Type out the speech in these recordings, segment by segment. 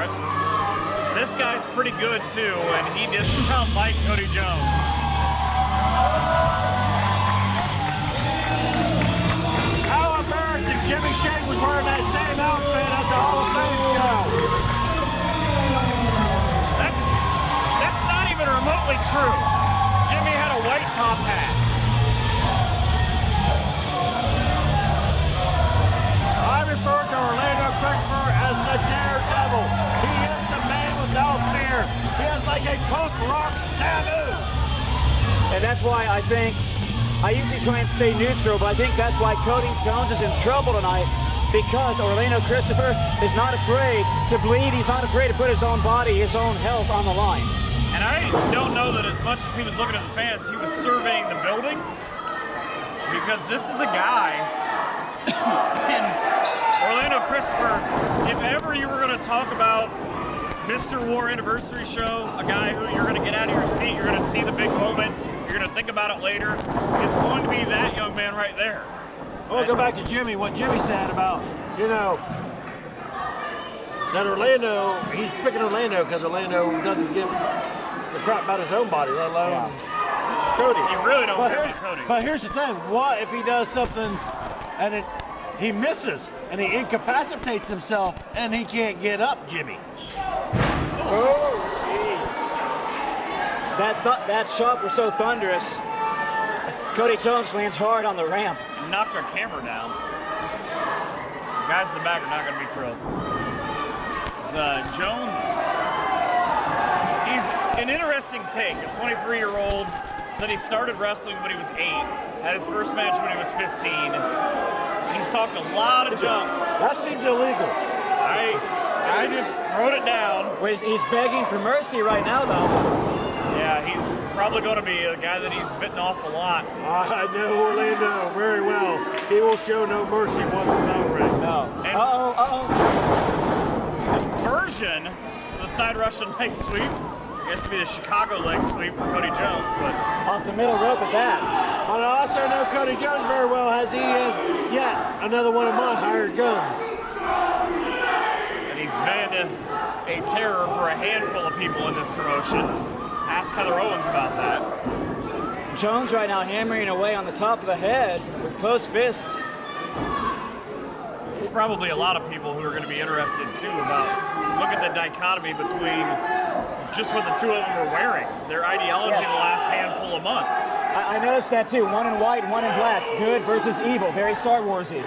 for it. This guy's pretty good too, and he does not like Cody Jones. How embarrassing! Jimmy Shea was wearing that same outfit at the Hall of Fame show. That's not even remotely true. Jimmy had a white top hat. I refer to Orlando Christopher as the Daredevil. He is the man without fear. He is like a punk rock Sabu. And that's why I think, I usually try and stay neutral, but I think that's why Cody Jones is in trouble tonight, because Orlando Christopher is not afraid to bleed. He's not afraid to put his own body, his own health on the line. And I don't know that as much as he was looking at the fans, he was surveying the building, because this is a guy, and Orlando Christopher, if ever you were going to talk about Mr. War Anniversary Show, a guy who you're going to get out of your seat, you're going to see the big moment, you're going to think about it later, it's going to be that young man right there. Well, go back to Jimmy, what Jimmy said about, you know, that Orlando, he's picking Orlando because Orlando doesn't give the crap about his own body, let alone Cody. You really don't care about Cody. But here's the thing, what if he does something and he misses and he incapacitates himself and he can't get up, Jimmy? Oh, jeez. That shot was so thunderous. Cody Jones lands hard on the ramp. Knocked our camera down. The guys in the back are not going to be thrilled. Jones, he's an interesting take. A 23-year-old said he started wrestling when he was 8, had his first match when he was 15. He's talked a lot of junk. That seems illegal. I just wrote it down. Well, he's begging for mercy right now, though. Yeah, he's probably going to be a guy that he's bitten off a lot. I know Orlando very well. He will show no mercy once the bell rings. No. And version of the side Russian leg sweep. I guess to be the Chicago leg sweep for Cody Jones, but off the middle rope at that. But I also know Cody Jones very well, as he is yet another one of my hired guns. And he's been a terror for a handful of people in this promotion. Ask Heather Owens about that. Jones right now hammering away on the top of the head with closed fists. There's probably a lot of people who are going to be interested too about, look at the dichotomy between just what the two of them are wearing, their ideology in the last handful of months. I noticed that too, one in white, one in black. Good versus evil, very Star Warsy.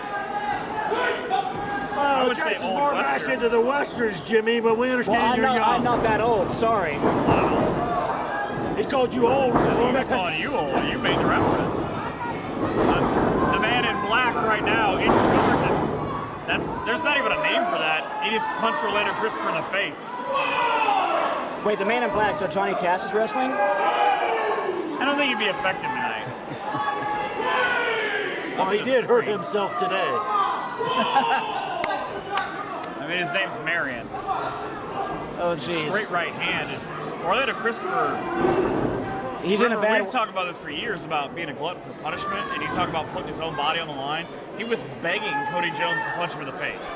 Well, it traces more back into the Westerns, Jimmy, but we understand you're young. I'm not that old, sorry. He called you old. He was calling you old. You made the reference. The man in black right now in Georgia. There's not even a name for that. He just punched Orlando Christopher in the face. Wait, the man in black, so Johnny Cash is wrestling? I don't think he'd be effective tonight. Well, he did hurt himself today. I mean, his name's Marion. Oh, jeez. Straight right hand. And Orlando Christopher, he's in a bad... We've talked about this for years, about being a glutton for punishment, and he talked about putting his own body on the line. He was begging Cody Jones to punch him in the face,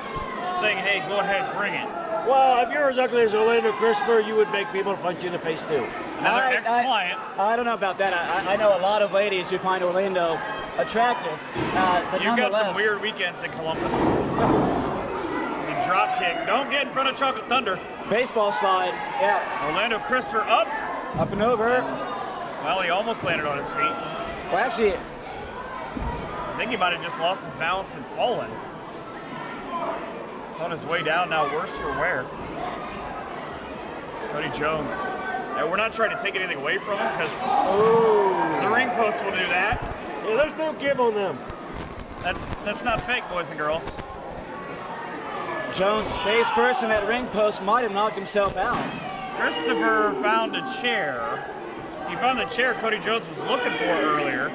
saying, hey, go ahead, bring it. Well, if you're as ugly as Orlando Christopher, you would make people punch you in the face, too. Another ex-client. I don't know about that. I know a lot of ladies who find Orlando attractive. But you've got some weird weekends in Columbus. See, drop kick. Don't get in front of Chocolate Thunder. Baseball slide, yeah. Orlando Christopher up. Up and over. Well, he almost landed on his feet. Well, actually, I think he might have just lost his balance and fallen. He's on his way down now, worse for wear. It's Cody Jones. Now, we're not trying to take anything away from him because the ring post will do that. Yeah, there's no give on them. That's not fake, boys and girls. Jones face first in that ring post, might have knocked himself out. Christopher found a chair. He found the chair Cody Jones was looking for earlier.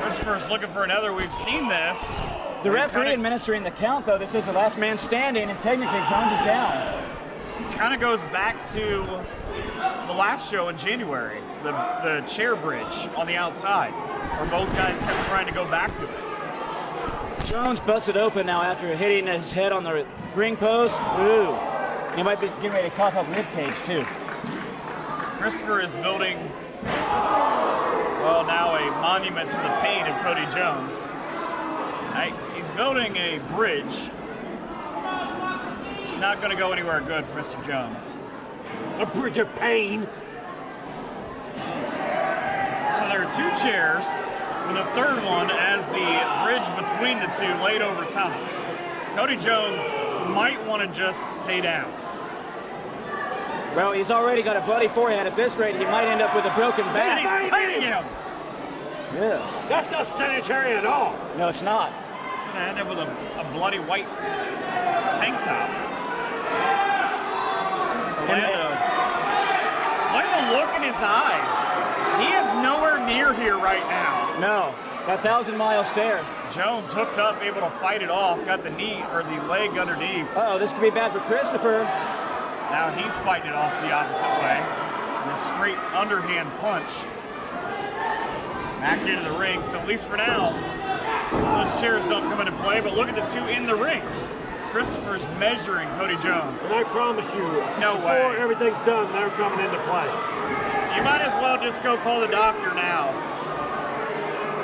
Christopher's looking for another. We've seen this. The referee administering the count, though. This is the last man standing, and technically Jones is down. Kind of goes back to the last show in January, the chair bridge on the outside, where both guys kept trying to go back to it. Jones busted open now after hitting his head on the ring post. Ooh. He might be getting ready to cough up rib cage too. Christopher is building, well, now a monument to the pain of Cody Jones. He's building a bridge. It's not going to go anywhere good for Mr. Jones. A bridge of pain. So there are 2 chairs, with a third one as the bridge between the 2 laid over top. Cody Jones might want to just stay down. Well, he's already got a bloody forehead. At this rate, he might end up with a broken back. He's fighting him! Yeah. That's not sanitary at all. No, it's not. He's going to end up with a bloody white tank top. Orlando, look at the look in his eyes. He is nowhere near here right now. No, that 1,000-mile stare. Jones hooked up, able to fight it off, got the knee or the leg underneath. Uh-oh, this could be bad for Christopher. Now he's fighting it off the opposite way. And a straight underhand punch. Back into the ring, so at least for now, those chairs don't come into play, but look at the 2 in the ring. Christopher's measuring Cody Jones. And I promise you, No before way. everything's done, they're coming into play. You might as well just go call the doctor now.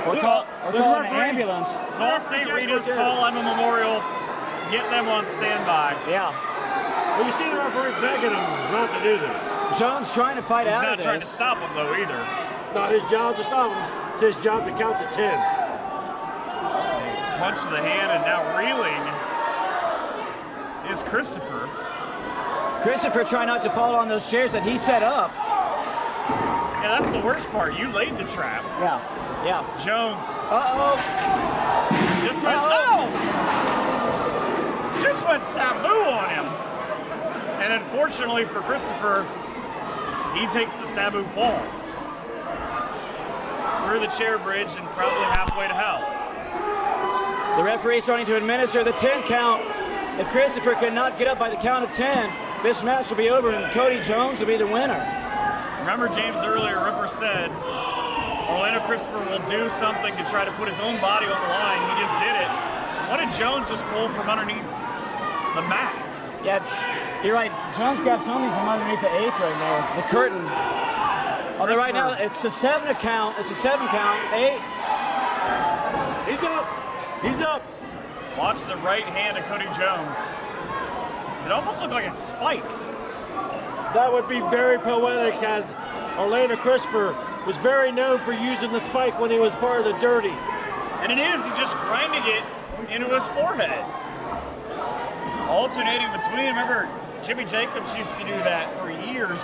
Or call an ambulance. Call St. Rita's, call Emma Memorial, get them on standby. Yeah. Well, you see the referee begging him not to do this. Jones trying to fight He's out not of this. trying to stop him though either. Not his job to stop him. It's his job to count to 10. Punch to the hand and now reeling is Christopher. Christopher trying not to fall on those chairs that he set up. Yeah, that's the worst part. You laid the trap. Yeah. Yeah. Jones Uh-oh. just went, no! Just went Sabu on him. And unfortunately for Christopher, he takes the Sabu fall. Through the chair bridge and probably halfway to hell. The referee starting to administer the 10 count. If Christopher cannot get up by the count of 10, this match will be over and Cody Jones will be the winner. Remember James earlier, Ripper said Orlando Christopher will do something to try to put his own body on the line. He just did it. What did Jones just pull from underneath the mat? Yeah, you're right. Jones grabbed something from underneath the apron there, the curtain. Although right now it's a 7 count. It's a 7 count. 8. He's up. He's up. Watch the right hand of Cody Jones. It almost looked like a spike. That would be very poetic, as Orlando Christopher was very known for using the spike when he was part of the Dirty. And it is, he's just grinding it into his forehead. Alternating between, remember, Jimmy Jacobs used to do that for years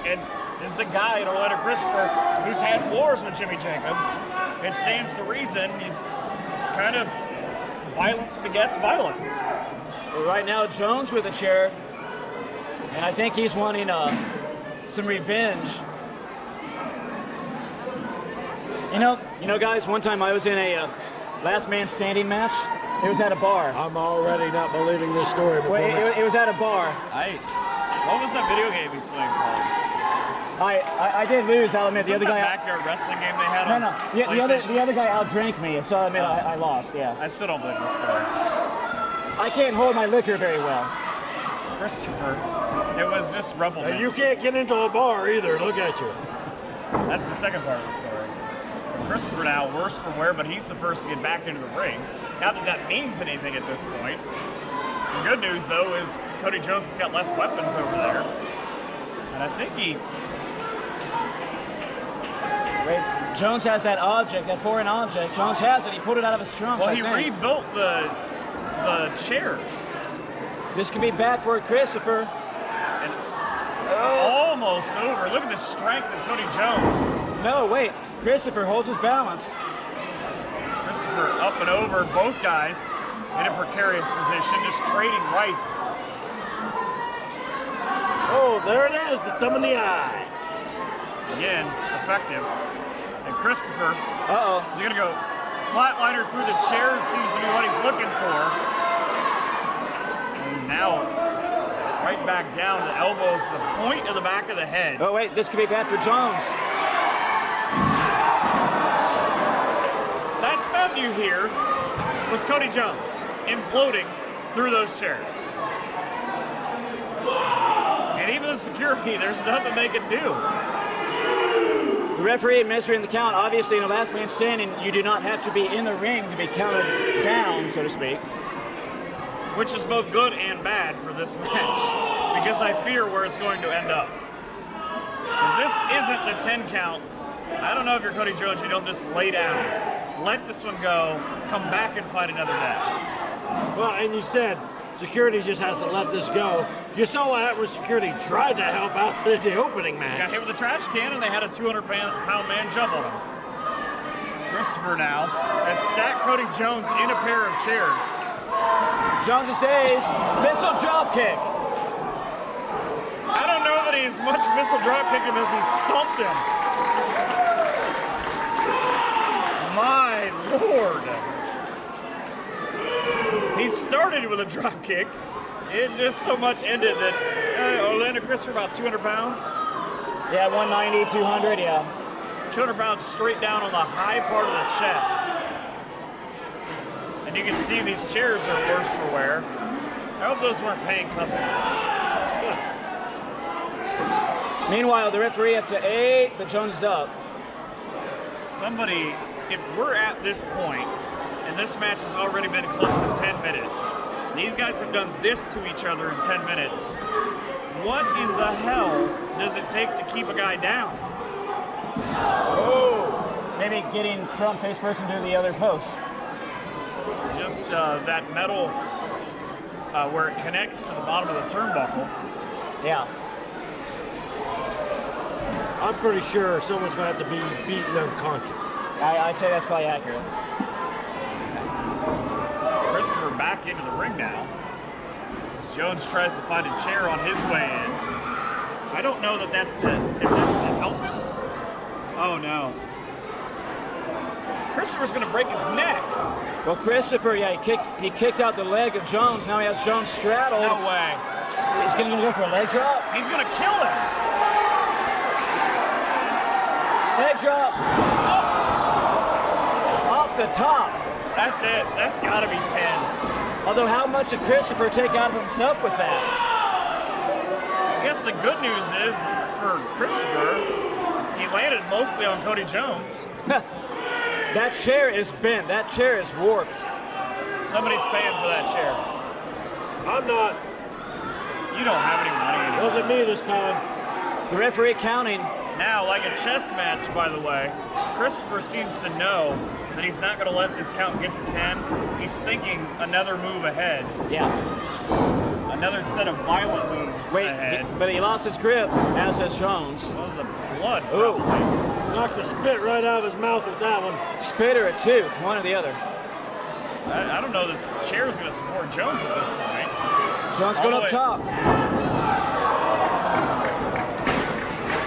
and this is a guy in Orlando Christopher who's had wars with Jimmy Jacobs. It stands to reason, kind of violence begets violence. Well, right now, Jones with a chair, and I think he's wanting some revenge. You know, guys, one time I was in a last man standing match. It was at a bar. I'm already not believing this story. It was at a bar. What was that video game he's playing called? I did lose, I'll admit. The other guy. backyard wrestling game they had No, on the other guy outdrank me, so I admit I lost. Yeah. I still don't believe the story. I can't hold my liquor very well. Christopher, it was just rubble. And you can't get into a bar either. Look at you. That's the second part of the story. Christopher now worse for wear, but he's the first to get back into the ring. Not that that means anything at this point. The good news, though, is Cody Jones has got less weapons over there. And I think Wait, Jones has that object, that foreign object. Jones has it. He pulled it out of his trunks. Well, he rebuilt the chairs. This could be bad for Christopher. And almost over. Look at the strength of Cody Jones. No, wait. Christopher holds his balance. Christopher up and over, both guys in a precarious position, just trading rights. Oh, there it is, the thumb in the eye. Again, effective. And Christopher is going to go flatliner through the chairs, seems to be what he's looking for. And he's now right back down, the elbows, the point of the back of the head. Oh, wait, this could be bad for Jones. That thumb you hear was Cody Jones imploding through those chairs. And even the security, there's nothing they can do. The referee administering the count, obviously in a last man standing, you do not have to be in the ring to be counted down, so to speak. Which is both good and bad for this match, because I fear where it's going to end up. If this isn't the 10 count, I don't know if you're Cody Jones, you don't just lay down. Let this one go, come back and fight another day. Well, and you said security just hasn't let this go. You saw what happened when security tried to help out in the opening match. Got hit with a trash can and they had a 200-pound man jump on him. Christopher now has sat Cody Jones in a pair of chairs. Jones is dazed. Missile drop kick. I don't know that he's much missile drop kicked him as he stomped him. My Lord. He started with a drop kick. It just so much ended that Orlando Christopher about 200 pounds. Yeah, 190, 200, yeah. 200 pounds straight down on the high part of the chest. And you can see these chairs are worse for wear. I hope those weren't paying customers. Meanwhile, the referee up to 8, but Jones is up. Somebody, if we're at this point, and this match has already been close to 10 minutes, these guys have done this to each other in 10 minutes. What in the hell does it take to keep a guy down? Oh! Maybe getting thrown face first into the other post. Just that metal where it connects to the bottom of the turnbuckle. Yeah. I'm pretty sure someone's going to have to be beaten unconscious. I'd say that's probably accurate. Christopher back into the ring now. As Jones tries to find a chair on his way in. I don't know that that's to help him. Oh no. Christopher's going to break his neck. Well, Christopher, yeah, he kicked out the leg of Jones. Now he has Jones straddled. No way. He's going to go for a leg drop. He's going to kill him. Leg drop. Oh. Off the top. That's it. That's got to be 10. Although, how much did Christopher take out of himself with that? I guess the good news is for Christopher, he landed mostly on Cody Jones. That chair is bent. That chair is warped. Somebody's paying for that chair. I'm not. You don't have any money It anymore. wasn't me this time. The referee counting. Now, like a chess match, by the way, Christopher seems to know that he's not going to let this count get to 10. He's thinking another move ahead. Yeah. Another set of violent moves ahead. But he lost his grip, as does Jones. Oh, the blood. Ooh. Knocked the spit right out of his mouth with that one. Spit or a tooth, one or the other. I don't know this chair is going to support Jones at this point. Jones going up top.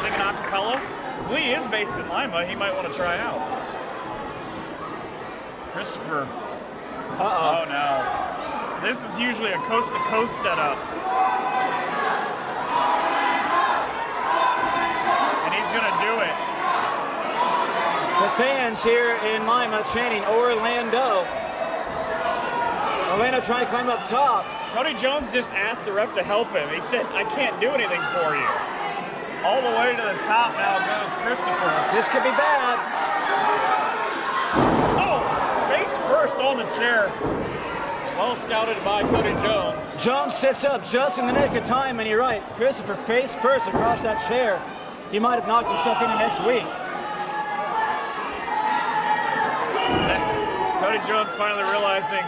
Singing a cappella. Glee is based in Lima. He might want to try out. Christopher. Uh-oh. Oh, no. This is usually a coast-to-coast setup. And he's going to do it. The fans here in Lima chanting Orlando. Orlando trying to climb up top. Cody Jones just asked the ref to help him. He said, I can't do anything for you. All the way to the top now goes Christopher. This could be bad. Oh, face first on the chair. Well scouted by Cody Jones. Jones sits up just in the nick of time, and you're right. Christopher face first across that chair. He might have knocked himself into next week. Cody Jones finally realizing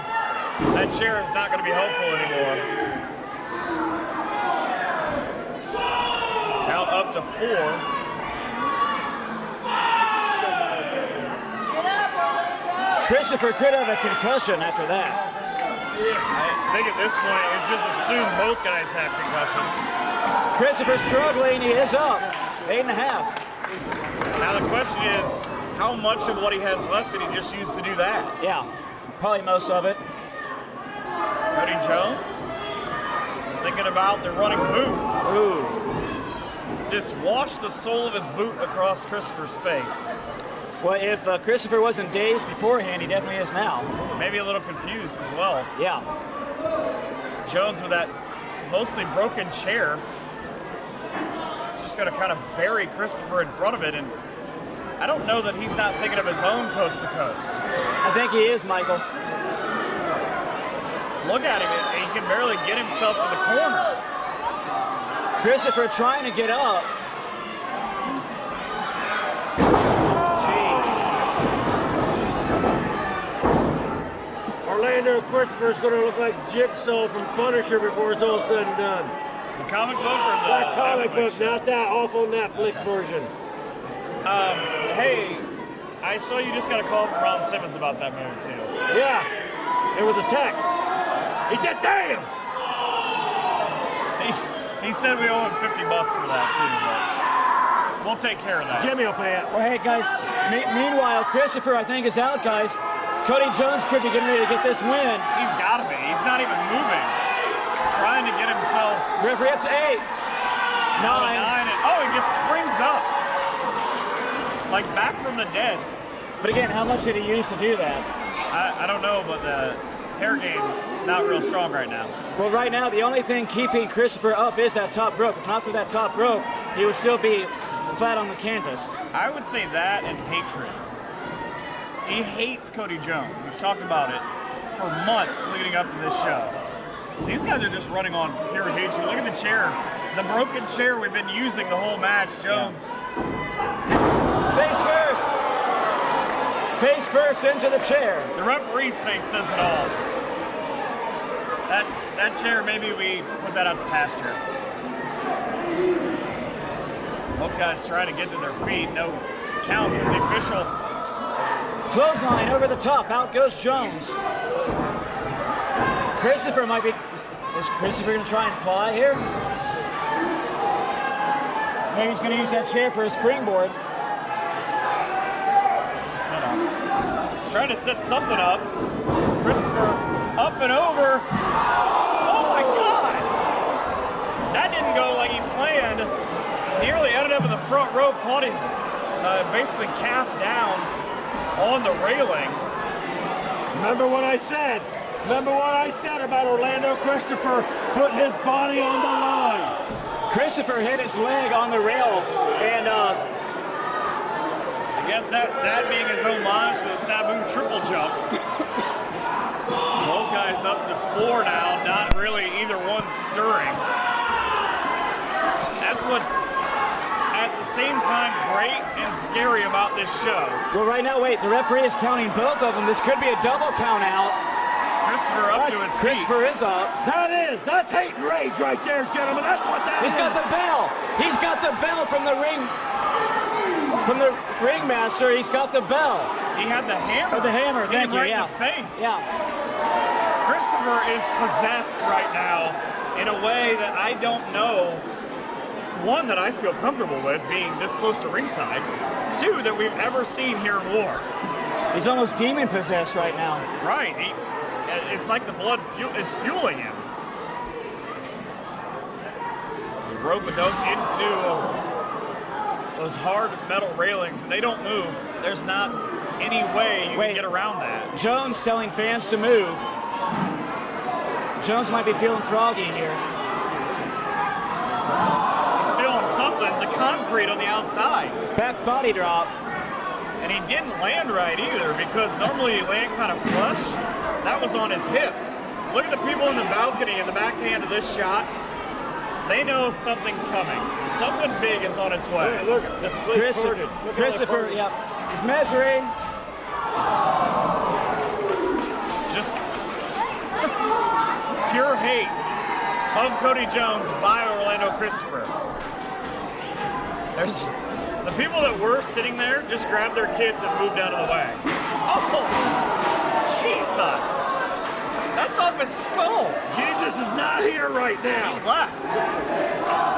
that chair is not going to be helpful anymore. Count up to 4. Christopher could have a concussion after that. I think at this point, it's just assumed both guys have concussions. Christopher struggling, he is up. 8.5. Now the question is, how much of what he has left did he just use to do that? Yeah, probably most of it. Cody Jones, thinking about the running boot. Ooh. Just wash the sole of his boot across Christopher's face. Well, if Christopher wasn't dazed beforehand, he definitely is now. Maybe a little confused as well. Yeah. Jones with that mostly broken chair. He's just going to kind of bury Christopher in front of it, and I don't know that he's not thinking of his own coast to coast. I think he is, Michael. Look at him, he can barely get himself to the corner. Christopher trying to get up. Jeez. Orlando Christopher's going to look like Jigsaw from Punisher before it's all said and done. The comic book or the That comic book, not that awful Netflix version. Hey, I saw you just got a call from Ron Simmons about that movie too. Yeah, it was a text. He said, damn! He said we owe him $50 for that too, but we'll take care of that. Jimmy will pay it. Well, hey, guys, meanwhile, Christopher, I think, is out, guys. Cody Jones could be getting ready to get this win. He's got to be. He's not even moving. Trying to get himself. Referee up to 8. 9. And, oh, he just springs up. Like back from the dead. But again, how much did he use to do that? I don't know, but the hair game, not real strong right now. Well, right now, the only thing keeping Christopher up is that top rope. If not for that top rope, he would still be flat on the canvas. I would say that and hatred. He hates Cody Jones. He's talked about it for months leading up to this show. These guys are just running on pure hatred. Look at the chair. The broken chair we've been using the whole match. Jones. Face first. Face first into the chair. The referee's face says it all. That chair, maybe we put that out to pasture. Both guys trying to get to their feet. No count is the official. Clothesline over the top. Out goes Jones. Christopher might be. Is Christopher going to try and fly here? Maybe he's going to use that chair for a springboard. Set up. He's trying to set something up. Christopher up and over. Oh my God! That didn't go like he planned. Nearly ended up in the front row, caught his basically calf down on the railing. Remember what I said? Remember what I said about Orlando Christopher putting his body on the line? Christopher hit his leg on the rail, and I guess that being his homage to the Sabu triple jump. Both guys up to the floor now, not really either one stirring. That's what's at the same time great and scary about this show. well, right now, wait, the referee is counting both of them. This could be a double count out. Christopher up to his feet. Christopher is up. That's hate and rage right there, gentlemen. That's what that He's is. got the bell. He's got the bell from the ringmaster. He's got the bell. He had the hammer. Oh, the hammer, Hit thank him you, right yeah. in the face. Yeah. Christopher is possessed right now in a way that I don't know. One, that I feel comfortable with being this close to ringside. Two, that we've ever seen here in War. He's almost demon possessed right now. Right. It's like the blood is fueling him. The rope into those hard metal railings, and they don't move. There's not any way you can get around that. Jones telling fans to move. Jones might be feeling froggy here. He's feeling something, the concrete on the outside. Back body drop. And he didn't land right either, because normally you land kind of flush. That was on his hip. Look at the people in the balcony in the backhand of this shot. They know something's coming. Something big is on its way. Look, the place parted. Look how they Christopher, parted. yep. He's measuring. Just pure hate of Cody Jones by Orlando Christopher. There's the people that were sitting there just grabbed their kids and moved out of the way. Oh, Jesus! That's off his skull. Jesus is not here right now. He left.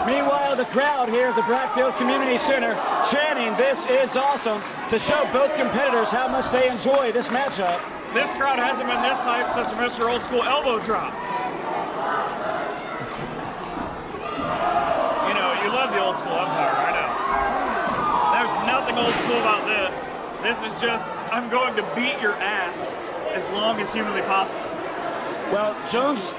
Meanwhile, the crowd here at the Bradfield Community Center chanting, "This is awesome," to show both competitors how much they enjoy this matchup. This crowd hasn't been this hyped since the Mr. Old School elbow drop. You know, you love the Old School Empire, I know. There's nothing old school about this. This is just, I'm going to beat your ass as long as humanly possible. Well, Jones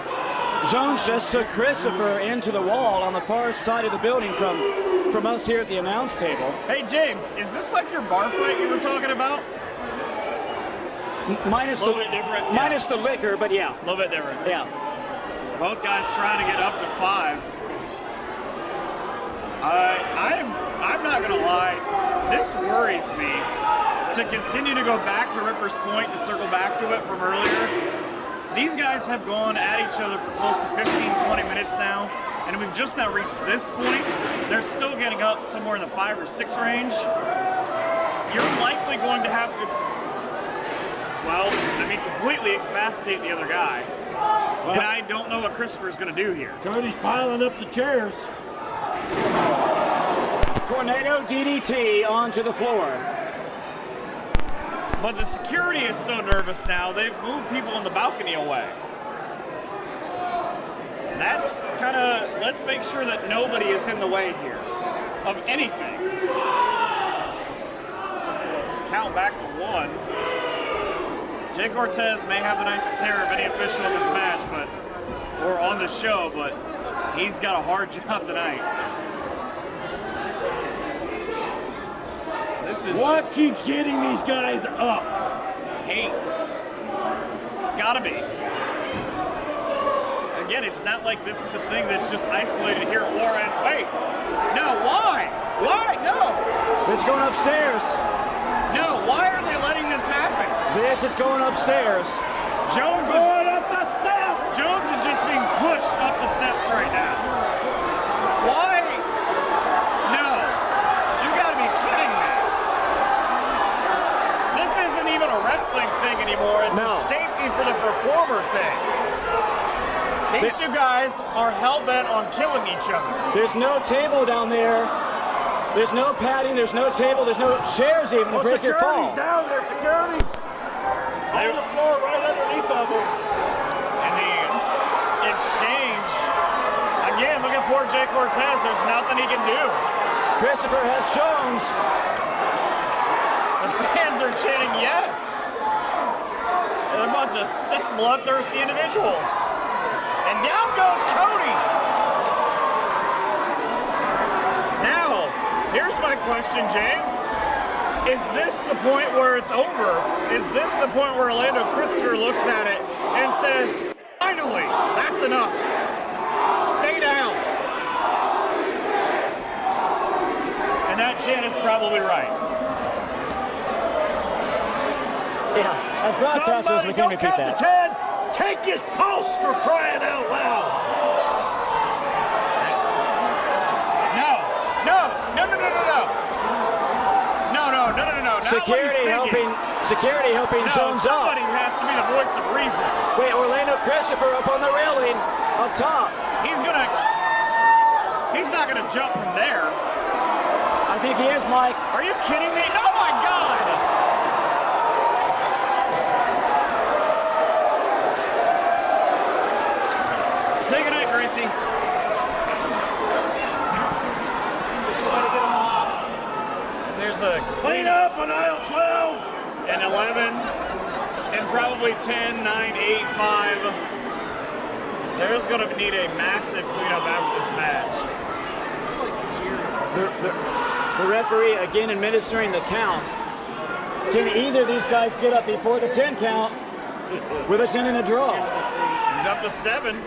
just took Christopher into the wall on the far side of the building from us here at the announce table. Hey, James, is this like your bar fight you were talking about? Minus a little bit different. Minus the liquor, but yeah. A little bit different. Yeah. Both guys trying to get up to 5. I'm not gonna lie, this worries me. To continue to go back to Ripper's Point, to circle back to it from earlier, these guys have gone at each other for close to 15-20 minutes now, and we've just now reached this point. They're still getting up somewhere in the 5 or 6 range. You're likely going to have to, well, I mean, completely incapacitate the other guy. And I don't know what Christopher's going to do here. Cody's piling up the chairs. Tornado DDT onto the floor. But the security is so nervous now, they've moved people on the balcony away. That's kind of, let's make sure that nobody is in the way here of anything. Count back to 1. Jay Cortez may have the nicest hair of any official in this match, or on the show, but he's got a hard job tonight. This is what keeps getting these guys up? Hate. It's gotta be. Again, it's not like this is a thing that's just isolated here at Warren. Wait, no, why? Why? No. This is going upstairs. No, why are they letting this happen? This is going upstairs. Jones is going up the steps. Jones is just being pushed up the steps right now. Why? No. You gotta be kidding me. This isn't even a wrestling thing anymore. It's a safety for the performer thing. These two guys are hell-bent on killing each other. There's no table down there. There's no padding, there's no table, there's no chairs even to break your fall. Security's down there, security's on the floor right underneath of them. And the exchange, again, look at poor Jay Cortez, there's nothing he can do. Christopher has Jones. The fans are chanting yes. They're a bunch of sick, bloodthirsty individuals. And down goes Cody. Now, here's my question, James. Is this the point where it's over? Is this the point where Orlando Christopher looks at it and says, finally, that's enough. Stay down. And that chant is probably right. Yeah, as broadcasters, we can repeat that. Ted, take his pulse for crying out loud. No. Security helping Jones up. Somebody has to be the voice of reason. Wait, Orlando Christopher up on the railing, up top. He's not gonna jump from there. I think he is, Mike. Are you kidding me? Oh my God! Say goodnight, Gracie. There's a clean up on aisle 12 and 11 and probably 10, 9, 8, 5. There's going to need a massive cleanup after this match. The referee again administering the count. Can either of these guys get up before the 10 count with us in a draw? He's up to 7.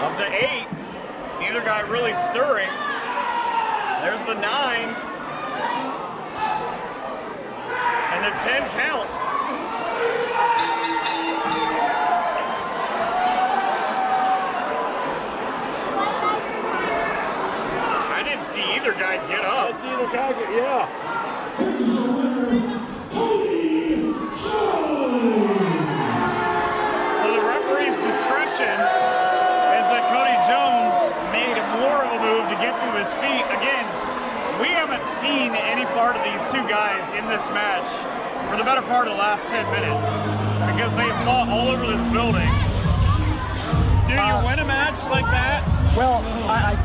Up to 8. Neither guy really stirring. There's the 9. And the 10 count. I didn't see either guy get up. Let's see either guy get, yeah. So the referee's discretion is that Cody Jones made more of a move to get through his feet. Again, we haven't seen any part of these two guys in this match for the better part of the last 10 minutes because they have fought all over this building. Do you win a match like that? Well, I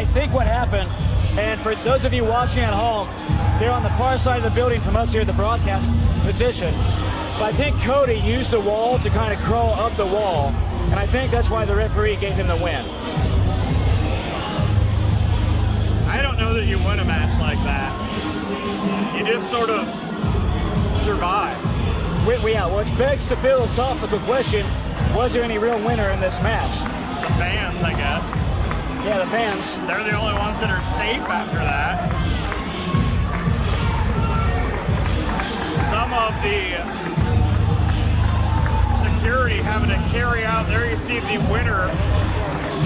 think what happened, and for those of you watching at home, They're on the far side of the building from us here at the broadcast position. But I think Cody used the wall to kind of crawl up the wall, and I think that's why the referee gave him the win. I don't know that you win a match like that. You just sort of survive. Which begs the philosophical question, was there any real winner in this match? The fans, I guess. Yeah, the fans. They're the only ones that are safe after that. Some of the security having to carry out, there you see the winner,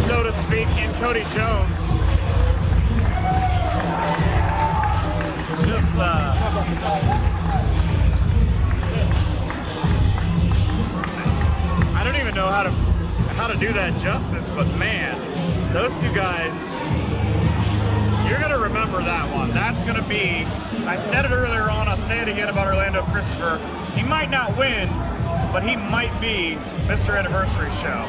so to speak, in Cody Jones. Just I don't even know how to do that justice, but man, those two guys, you're gonna remember that one. That's gonna be, I said it earlier on, I'll say it again about Orlando Christopher. He might not win, but he might be Mr. Anniversary Show.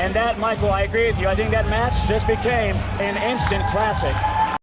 And that, Michael, I agree with you. I think that match just became an instant classic.